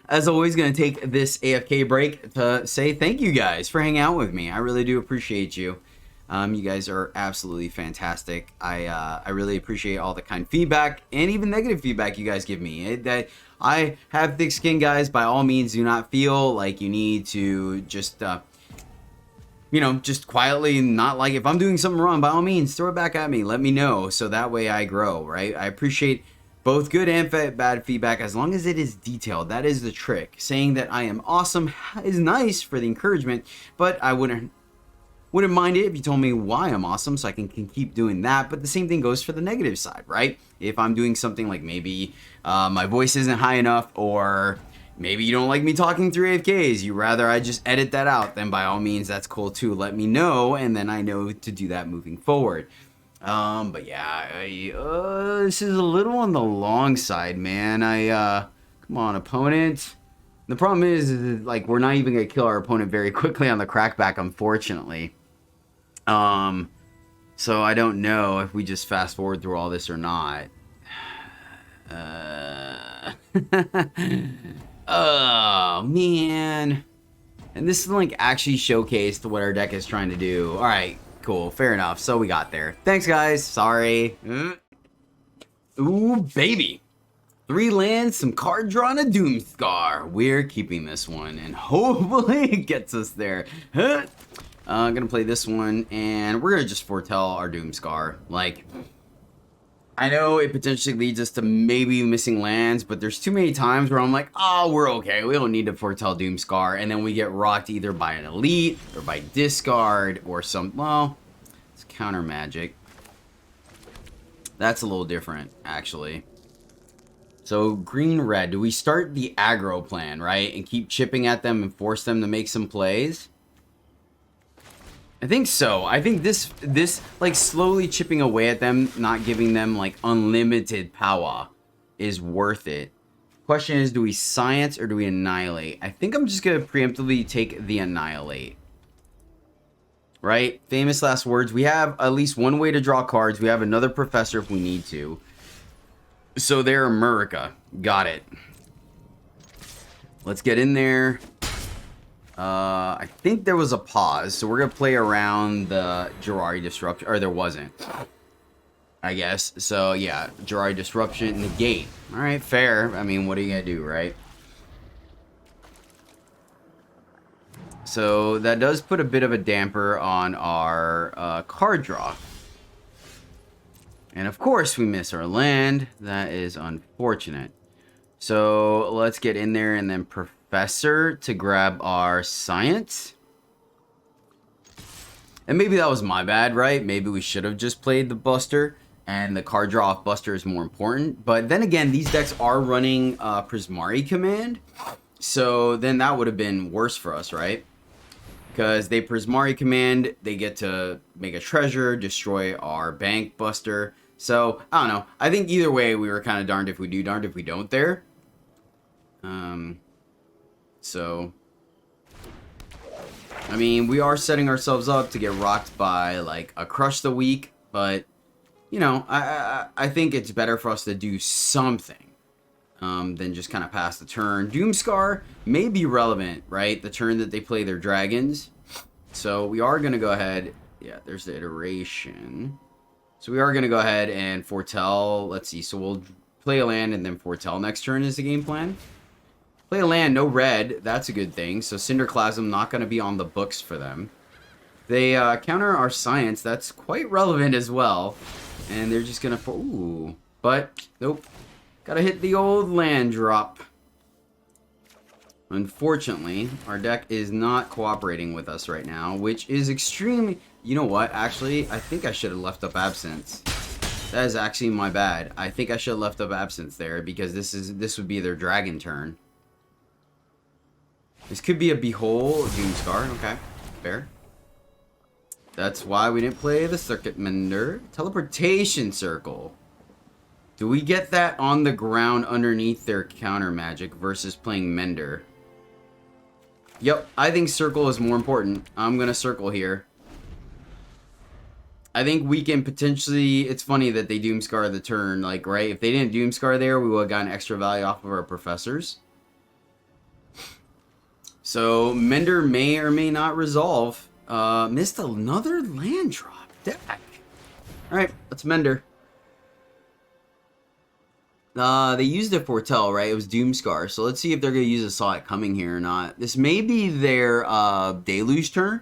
A: as always, going to take this AFK break to say thank you guys for hanging out with me. I really do appreciate you. You guys are absolutely fantastic. I really appreciate all the kind feedback and even negative feedback you guys give me. That I have thick skin, guys. By all means, do not feel like you need to just, you know, just quietly not like. If I'm doing something wrong, by all means, throw it back at me. Let me know so that way I grow. Right? I appreciate both good and bad feedback as long as it is detailed. That is the trick. Saying that I am awesome is nice for the encouragement, but I wouldn't mind it if you told me why I'm awesome so I can keep doing that. But the same thing goes for the negative side, right? If I'm doing something like maybe my voice isn't high enough, or maybe you don't like me talking through AFKs, you rather I just edit that out, then by all means, that's cool too. Let me know, and then I know to do that moving forward. But yeah, this is a little on the long side, man. Come on, opponent. The problem is like, we're not even going to kill our opponent very quickly on the crackback, unfortunately. So I don't know if we just fast forward through all this or not. Oh, man. And this is like actually showcased what our deck is trying to do. All right, cool. Fair enough. So we got there. Thanks, guys. Sorry. Ooh, baby. 3 lands, some card draw, and a Doomskar. We're keeping this one, and hopefully it gets us there. I'm going to play this one, and we're going to just foretell our Doomskar. Like, I know it potentially leads us to maybe missing lands, but there's too many times where I'm like, oh, we're okay. We don't need to foretell Doomskar, and then we get rocked either by an elite, or by discard, or some, well, it's counter magic. That's a little different, actually. So, green-red, do we start the aggro plan, right? And keep chipping at them and force them to make some plays? I think so. I think this like, slowly chipping away at them, not giving them, like, unlimited power is worth it. Question is, do we science or do we annihilate? I think I'm just going to preemptively take the annihilate. right? Famous last words. We have at least one way to draw cards. We have another Professor if we need to. So they're America. Got it. Let's get in there. I think there was a pause, so we're going to play around the Jiraiya Disruption. Or there wasn't, I guess. So, yeah, Jiraiya Disruption, negate. Alright, fair. I mean, what are you going to do, right? So, that does put a bit of a damper on our card draw. And, of course, we miss our land. That is unfortunate. So, let's get in there and then Professor to grab our science. And maybe that was my bad, right? Maybe we should have just played the Buster, and the card draw off Buster is more important. But then again, these decks are running Prismari Command, so then that would have been worse for us, right? Because they Prismari Command, they get to make a treasure, destroy our Bank Buster. So, I don't know. I think either way, we were kind of darned if we do, darned if we don't there. So, I mean, we are setting ourselves up to get rocked by, like, a Crush the Week, but, you know, I think it's better for us to do something than just kind of pass the turn. Doomskar may be relevant, right? The turn that they play their dragons. So, we are going to go ahead. Yeah, there's the iteration. So, we are going to go ahead and foretell. Let's see. So, we'll play a land and then foretell next turn is the game plan. Play a land, no red. That's a good thing. So Cinderclasm not going to be on the books for them. They counter our science. That's quite relevant as well. And they're just going to... Ooh. But, nope. Got to hit the old land drop. Unfortunately, our deck is not cooperating with us right now, which is extremely... You know what? Actually, I think I should have left up Absence. That is actually my bad. I think I should have left up Absence there because this would be their dragon turn. This could be a Behold Doomskar. Okay, fair. That's why we didn't play the Circuit Mender. Teleportation Circle. Do we get that on the ground underneath their counter magic versus playing Mender? Yep, I think Circle is more important. I'm going to Circle here. I think we can potentially... It's funny that they Doomskar the turn, like, right? If they didn't Doomskar there, we would have gotten extra value off of our Professors. So, Mender may or may not resolve. Missed another land drop. Deck. Alright, let's Mender. They used a Foretell, right? It was Doomskar. So, let's see if they're going to use a Saw It Coming here or not. This may be their Deluge turn,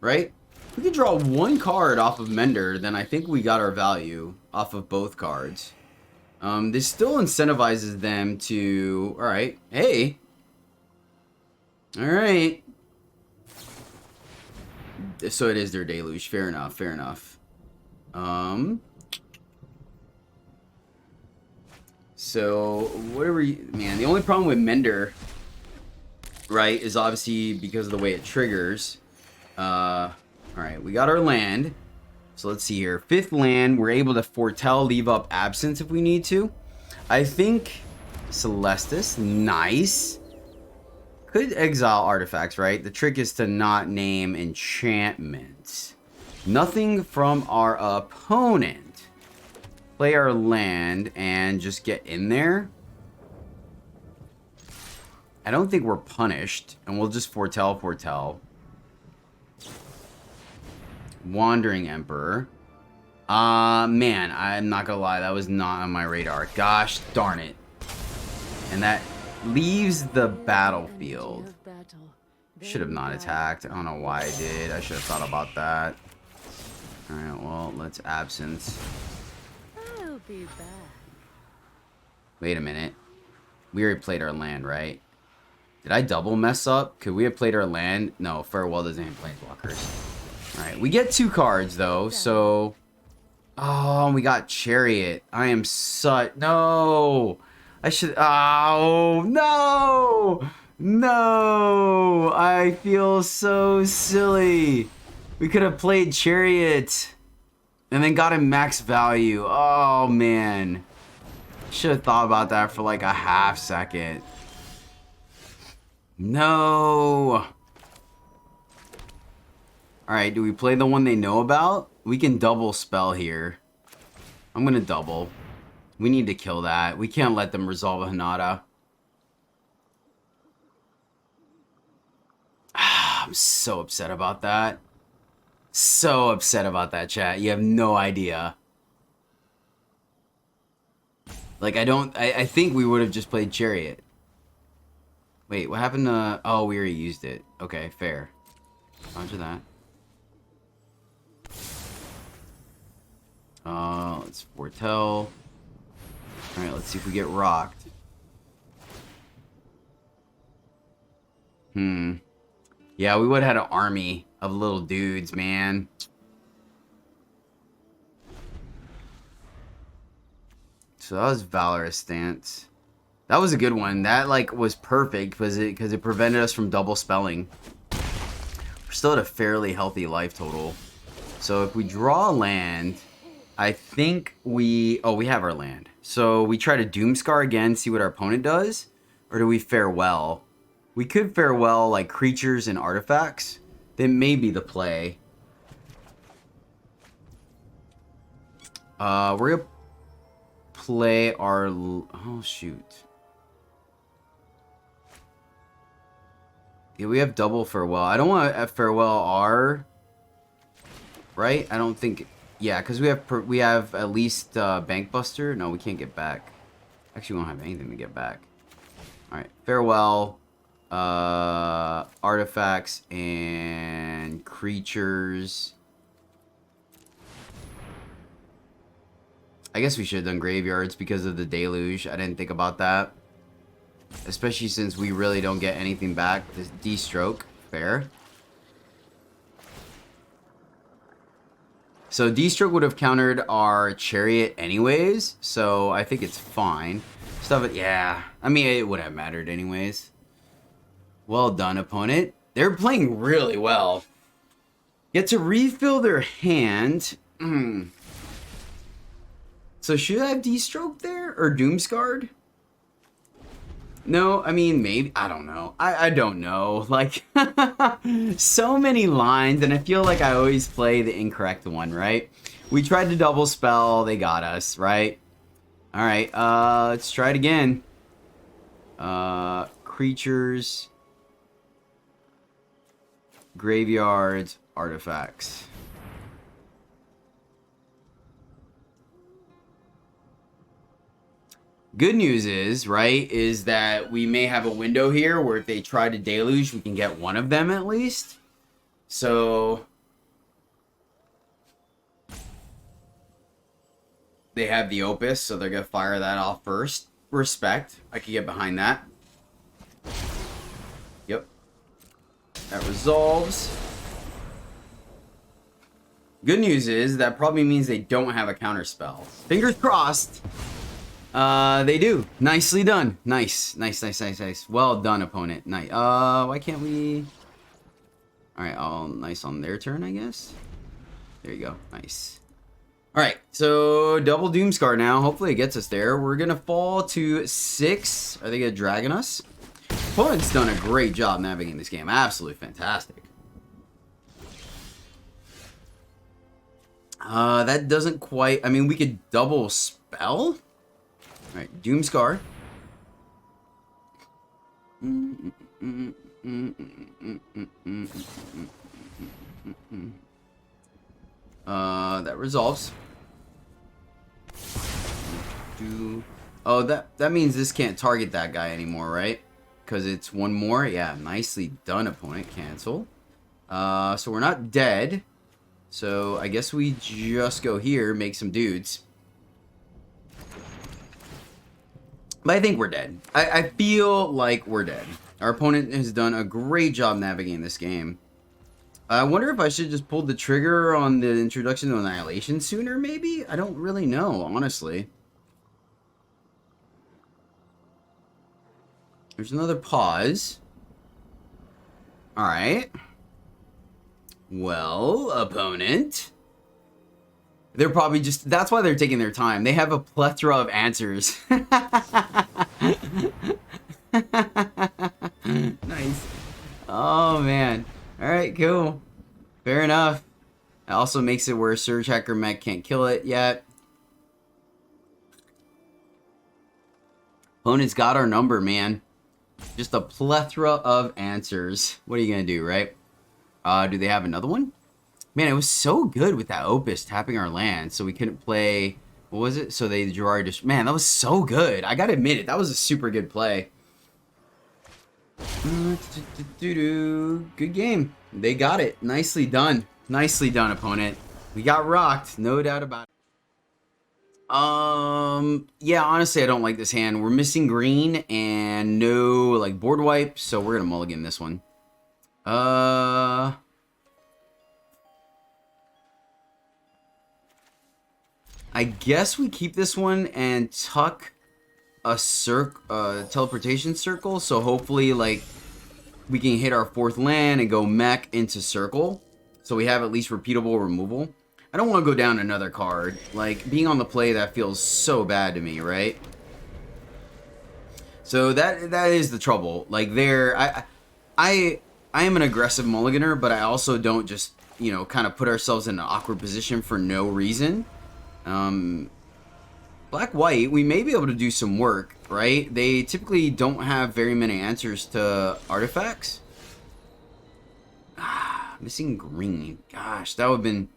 A: right? If we could draw one card off of Mender, then I think we got our value off of both cards. This still incentivizes them to... Alright, hey... Alright. So it is their Deluge. Fair enough, fair enough. So, whatever you... Man, the only problem with Mender, right, is obviously because of the way it triggers. Alright, we got our land. So let's see here. 5th land, we're able to foretell, leave up Absence if we need to. I think Celestis, nice. Could exile artifacts, right? The trick is to not name enchantments. Nothing from our opponent. Play our land and just get in there. I don't think we're punished. And we'll just foretell. Wandering Emperor. Man, I'm not gonna lie. That was not on my radar. Gosh darn it. And that... leaves the battlefield. Should have not attacked. I don't know why I did. I should have thought about that. Alright, well, let's Absence.
B: I'll be back.
A: Wait a minute. We already played our land, right? Did I double mess up? Could we have played our land? No, Farewell doesn't have planeswalkers. Alright, we get 2 cards, though, so... Oh, we got Chariot. I am such... No! I should... Oh, no! No! I feel so silly. We could have played Chariot. And then got him max value. Oh, man. Should have thought about that for like a half second. No! Alright, do we play the one they know about? We can double spell here. I'm gonna double. We need to kill that. We can't let them resolve a Hinata. I'm so upset about that. So upset about that, chat. You have no idea. Like, I think we would have just played Chariot. Wait, what happened to... Oh, we already used it. Okay, fair. Roger that. Let's foretell. Alright, let's see if we get rocked. Yeah, we would have had an army of little dudes, man. So that was Valorous Stance. That was a good one. That, like, was perfect because it prevented us from double spelling. We're still at a fairly healthy life total. So if we draw a land, I think we... Oh, we have our land. So we try to Doomskar again, see what our opponent does? Or do we farewell? We could farewell, like, creatures and artifacts. That may be the play. We're gonna play our... Oh, shoot. Yeah, we have double farewell. I don't want to farewell our... Right? I don't think... Yeah, because we have at least Bankbuster. No, we can't get back. Actually, we won't have anything to get back. Alright, farewell. Artifacts and creatures. I guess we should have done graveyards because of the deluge. I didn't think about that. Especially since we really don't get anything back. This D-stroke. Fair. So D-stroke would have countered our Chariot anyways. So I think it's fine. Stuff it. Yeah. I mean, it would have mattered anyways. Well done, opponent. They're playing really well. Get to refill their hand. So should I have D-stroke there? Or Doomscarred? No, I mean, maybe. I don't know. I don't know. Like, so many lines, and I feel like I always play the incorrect one, right? We tried to double spell. They got us, right? All right, let's try it again. Creatures. Graveyards, artifacts. Good news is, right, is that we may have a window here where if they try to deluge, we can get one of them at least. So they have the Opus, so they're going to fire that off first. Respect. I can get behind that. Yep. That resolves. Good news is that probably means they don't have a counter spell. Fingers crossed. They do. Nicely done. Nice. Nice, nice, nice, nice. Well done, opponent. Nice. Why can't we... Alright, all nice on their turn, I guess. There you go. Nice. Alright, so double Doomskar now. Hopefully it gets us there. We're gonna fall to 6. Are they gonna dragon us? Opponent's done a great job navigating this game. Absolutely fantastic. That doesn't quite... I mean, we could double spell. Alright, Doomskar. That resolves. Oh, that means this can't target that guy anymore, right? Because it's one more. Yeah, nicely done, opponent. Cancel. So we're not dead. So I guess we just go here, make some dudes. But I think we're dead. I feel like we're dead. Our opponent has done a great job navigating this game. I wonder if I should just pull the trigger on the introduction to Annihilation sooner, maybe? I don't really know, honestly. There's another pause. Alright. Well, opponent. They're probably just... That's why they're taking their time. They have a plethora of answers. Nice. Oh, man. Alright, cool. Fair enough. It also makes it where Surgehacker Mech can't kill it yet. Opponent's got our number, man. Just a plethora of answers. What are you gonna do, right? Do they have another one? Man, it was so good with that Opus tapping our land, so we couldn't play. What was it? So they drew our. Man, that was so good. I gotta admit it. That was a super good play. Good game. They got it. Nicely done. Nicely done, opponent. We got rocked. No doubt about it. Yeah, honestly, I don't like this hand. We're missing green and no, like, board wipe, so we're gonna mulligan this one. I guess we keep this one and tuck a teleportation circle, so hopefully, like, we can hit our 4th land and go mech into circle, so we have at least repeatable removal. I don't want to go down another card. Like, being on the play, that feels so bad to me, right? So that is the trouble. Like, there, I am an aggressive mulliganer, but I also don't just, you know, kind of put ourselves in an awkward position for no reason. Black-white, we may be able to do some work, right? They typically don't have very many answers to artifacts. Missing green. Gosh, that would have been...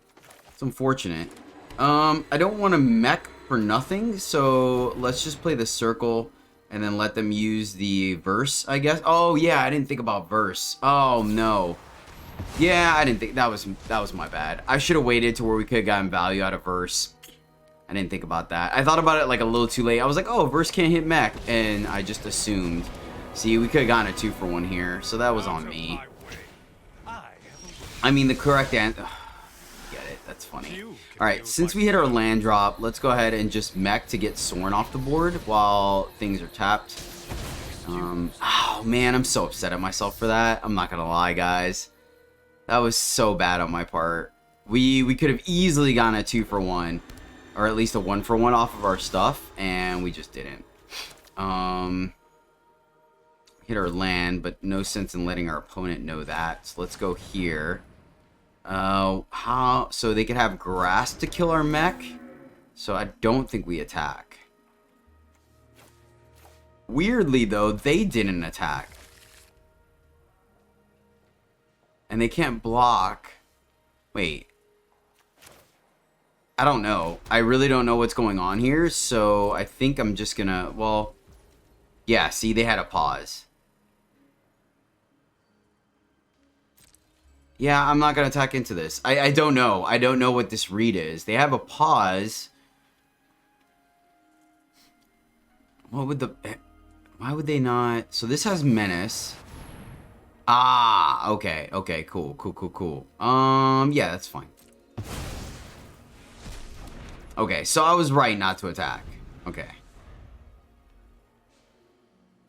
A: It's unfortunate. I don't want to mech for nothing, so let's just play the circle and then let them use the verse, I guess. Oh, yeah, I didn't think about verse. Oh, no. Yeah, I didn't think... That was my bad. I should have waited to where we could have gotten value out of verse. I didn't think about that. I thought about it like a little too late. I was like, oh, verse can't hit mech, and I just assumed. See, we could have gotten a 2-for-1 here, so that was on me. I mean, the correct answer... Get it, that's funny. Alright, since we hit our land drop, let's go ahead and just mech to get Soren off the board while things are tapped. Oh, man, I'm so upset at myself for that. I'm not gonna lie, guys. That was so bad on my part. We could have easily gotten a 2-for-1. Or at least a 1-for-1 off of our stuff, and we just didn't. Hit our land, but no sense in letting our opponent know that. So let's go here. So they could have grass to kill our mech. So I don't think we attack. Weirdly, though, they didn't attack. And they can't block. Wait. I don't know. I really don't know what's going on here, so I think I'm just gonna, well, yeah, see, they had a pause. Yeah, I'm not gonna attack into this. I don't know. I don't know what this read is. They have a pause. What would why would they not? So this has menace. Ah, okay, cool. Yeah, that's fine. Okay, so I was right not to attack. Okay.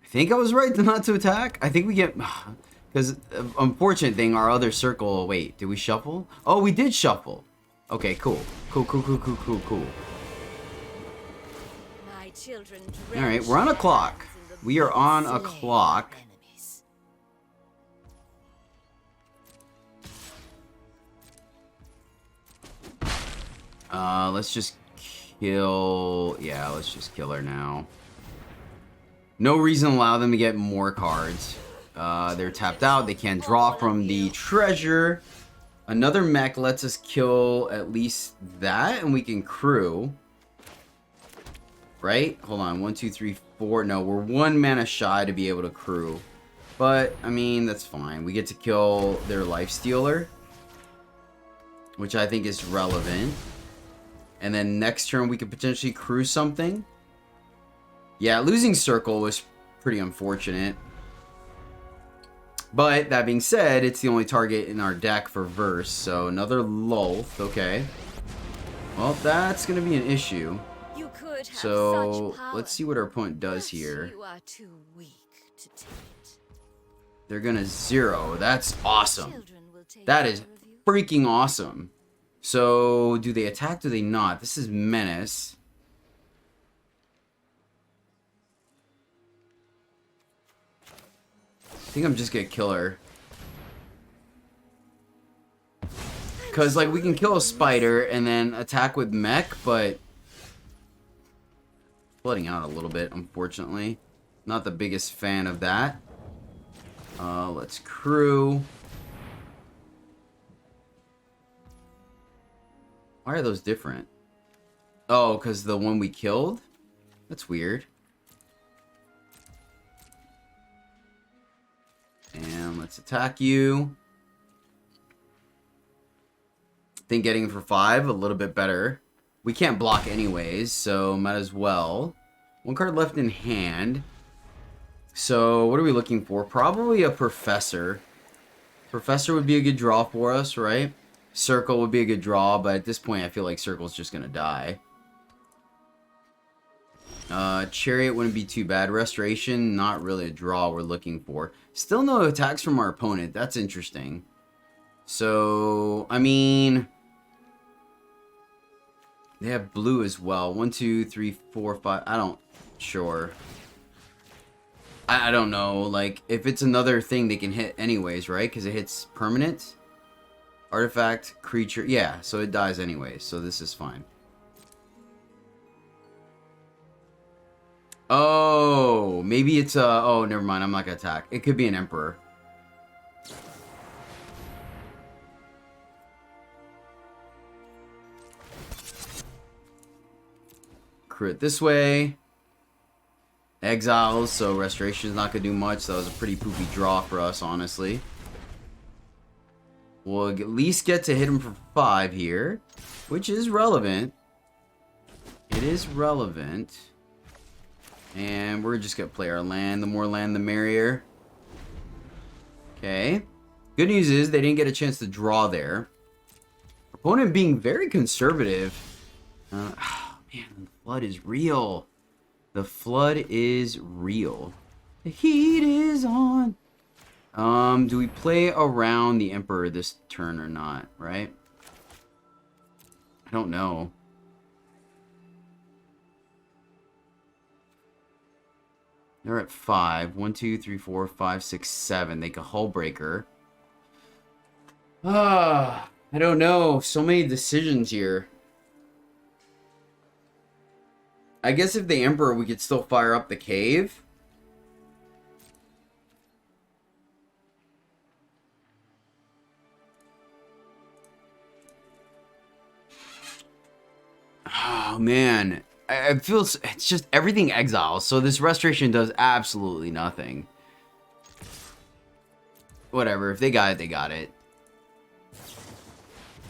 A: I think I was right not to attack. I think we get... Because, unfortunate thing, our other circle... Wait, did we shuffle? Oh, we did shuffle. Okay, cool. Cool. Alright, we're on a clock. We are on a clock. Let's just kill... Yeah, let's just kill her now. No reason to allow them to get more cards. They're tapped out. They can't draw from the treasure. Another mech lets us kill at least that, and we can crew. Right? Hold on. 1, 2, 3, 4. No, we're 1 mana shy to be able to crew. But, I mean, that's fine. We get to kill their Lifestealer, which I think is relevant. And then next turn we could potentially crew something. Yeah, losing Circle was pretty unfortunate. But that being said, it's the only target in our deck for verse. So another Lulth, okay. Well, that's going to be an issue. So let's see what our opponent does here. They're going to 0. That's awesome. That is freaking awesome. So, do they attack? Do they not? This is menace. I think I'm just gonna kill her. Because, like, we can kill a spider and then attack with mech, but... flooding out a little bit, unfortunately. Not the biggest fan of that. Let's crew. Why are those different? Oh, because the one we killed? That's weird. And let's attack you. I think getting for 5, a little bit better. We can't block anyways, so might as well. 1 card left in hand. So, what are we looking for? Probably a Professor. Professor would be a good draw for us, right? Circle would be a good draw, but at this point I feel like Circle's just gonna die. Chariot wouldn't be too bad. Restoration, not really a draw we're looking for. Still no attacks from our opponent. That's interesting. So, I mean... they have blue as well. 1, 2, 3, 4, 5. I don't... sure. I don't know. Like, if it's another thing, they can hit anyways, right? Because it hits permanent. Artifact, creature. Yeah, so it dies anyways. So this is fine. Oh, maybe it's a... oh, never mind. I'm not going to attack. It could be an Emperor. Crew it this way. Exiles, so Restoration is not going to do much. That was a pretty poopy draw for us, honestly. We'll at least get to hit him for 5 here, which is relevant. It is relevant. And we're just going to play our land. The more land, the merrier. Okay. Good news is they didn't get a chance to draw there. Opponent being very conservative. Oh, man, the flood is real. The flood is real. The heat is on. Do we play around the Emperor this turn or not, right? I don't know. They're at 5. 1, 2, 3, 4, 5, 6, 7. They can hull breaker. I don't know. So many decisions here. I guess if the Emperor, we could still fire up the cave. Oh, man. I feel it's just everything exiles. So this restoration does absolutely nothing. Whatever. If they got it, they got it.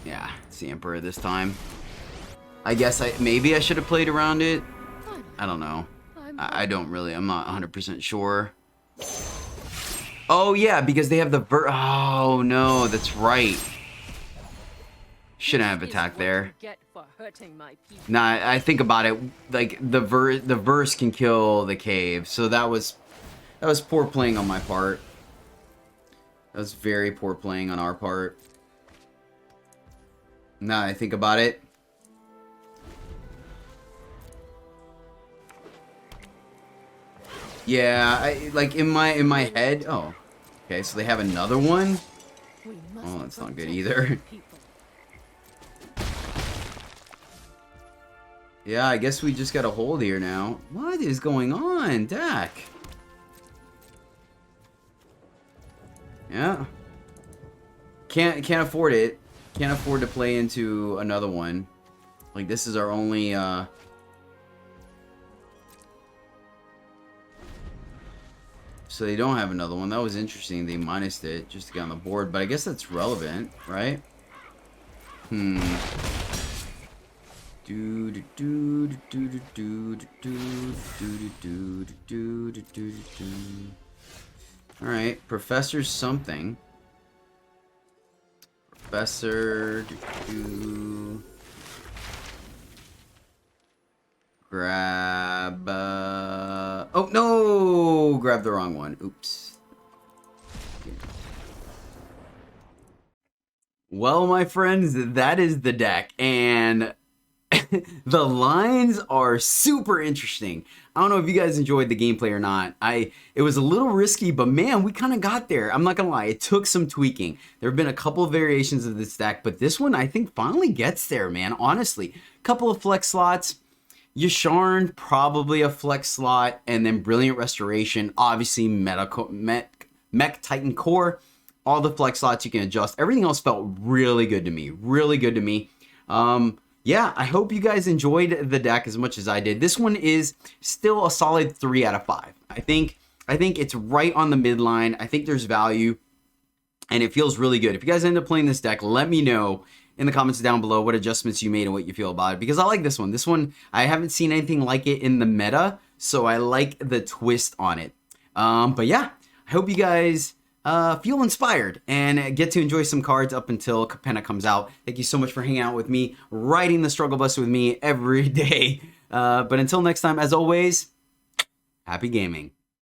A: Yeah, it's the Emperor this time. I guess maybe I should have played around it. I don't know. I don't really. I'm not 100% sure. Oh, yeah, because they have the oh, no, that's right. Shouldn't have attacked there. Nah, I think about it. Like, the verse can kill the cave. So that was poor playing on my part. That was very poor playing on our part. Now I think about it. Yeah, like in my head. Oh, okay. So they have another one. Oh, that's not good either. Yeah, I guess we just got a hold here now. What is going on, Dak? Yeah. Can't afford it. Can't afford to play into another one. Like, this is our only So they don't have another one. That was interesting. They minused it just to get on the board, but I guess that's relevant, right? Alright, Professor something. Professor grab oh no! Grab the wrong one. Oops. Well, my friends, that is the deck, and The lines are super interesting. I don't know if you guys enjoyed the gameplay or not. It was a little risky, but man, we kind of got there. I'm not gonna lie, it took some tweaking. There have been a couple of variations of this deck, but this one I think finally gets there, man. Honestly, couple of flex slots. Yasharn, probably a flex slot, and then Brilliant Restoration, obviously Mechtitan Core, all the flex slots you can adjust. Everything else felt really good to me, really good to me. Yeah, I hope you guys enjoyed the deck as much as I did. This one is still a solid 3 out of 5. I think it's right on the midline. I think there's value, and it feels really good. If you guys end up playing this deck, let me know in the comments down below what adjustments you made and what you feel about it, because I like this one. This one, I haven't seen anything like it in the meta, so I like the twist on it. But yeah, I hope you guys feel inspired and get to enjoy some cards up until Capenna comes out. Thank you so much for hanging out with me, riding the struggle bus with me every day. But until next time, as always, happy gaming.